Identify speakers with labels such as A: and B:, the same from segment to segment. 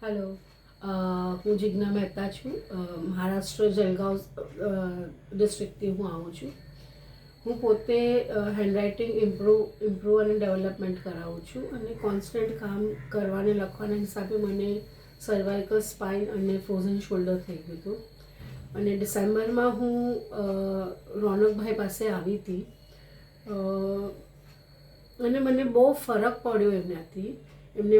A: Hello, હું જિજ્ઞા મહેતા છું. મહારાષ્ટ્ર જલગાંવ ડિસ્ટ્રિક્ટથી હું આવું છું. હું પોતે હેન્ડરાઇટિંગ ઇમ્પ્રૂવ અને ડેવલપમેન્ટ કરાવું છું અને કોન્સ્ટન્ટ કામ કરવાને લખવાના હિસાબે મને સર્વાઇકલ સ્પાઇન અને ફ્રોઝન શોલ્ડર થઈ ગયું હતું. અને ડિસેમ્બરમાં હું રોનકભાઈ પાસે આવી હતી અને મને બહુ ફરક પડ્યો એમનાથી. એમને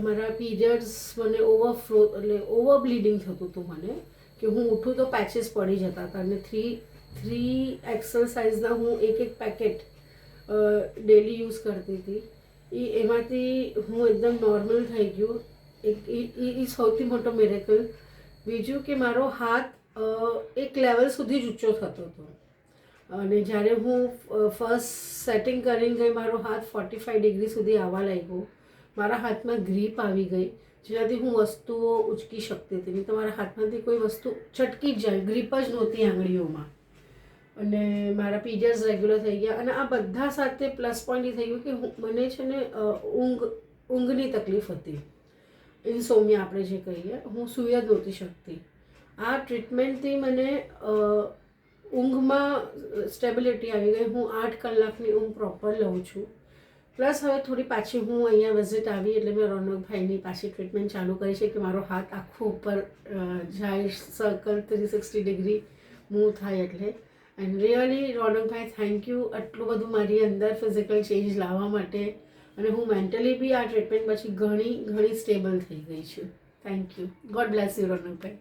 A: મારા પીરિયડ્સ મને ઓવર બ્લીડિંગ થતું હતું મને, કે હું ઉઠું તો પેચીસ પડી જતા હતા. અને થ્રી એક્સરસાઇઝના હું એક પેકેટ ડેલી યુઝ કરતી હતી. એમાંથી હું એકદમ નોર્મલ થઈ ગયું. એ સૌથી મોટો મિરેકલ. બીજું કે મારો હાથ એક લેવલ સુધી જ ઊંચો થતો હતો. અને જ્યારે હું ફર્સ્ટ સેટિંગ કરીને ગઈ, મારો હાથ 45 ડિગ્રી સુધી આવવા લાગ્યો. મારા હાથમાં ગ્રીપ આવી ગઈ, જેનાથી હું વસ્તુઓ ઉચકી શકતી હતી. નહીં તો મારા હાથમાંથી કોઈ વસ્તુ છટકી જ જાય, ગ્રીપ જ નહોતી આંગળીઓમાં. અને મારા પીરિયડ્સ રેગ્યુલર થઈ ગયા. અને આ બધા સાથે પ્લસ પોઈન્ટ એ થઈ ગયું કે મને છે ને ઊંઘની તકલીફ હતી. ઇન્સોમિયા આપણે જે કહીએ, હું સૂઈ જ નહોતી શકતી. આ ટ્રીટમેન્ટથી મને ઊંઘમાં સ્ટેબિલિટી આવી ગઈ. હું 8 કલાકની ઊંઘ પ્રોપર લઉં છું. પ્લસ હવે થોડી પાછી હું અહીંયા વિઝિટ આવી એટલે મેં રોનકભાઈની પાછી ટ્રીટમેન્ટ ચાલુ કરી છે કે મારો હાથ આખો ઉપર જાય, સર્કલ 360 ડિગ્રી મૂવ થાય એટલે. એન્ડ રિયલી રોનકભાઈ, થેન્ક યુ આટલું બધું મારી અંદર ફિઝિકલ ચેન્જ લાવવા માટે. અને હું મેન્ટલી બી આ ટ્રીટમેન્ટ પછી ઘણી સ્ટેબલ થઈ ગઈ છું. Thank you. God bless you રોનકભાઈ.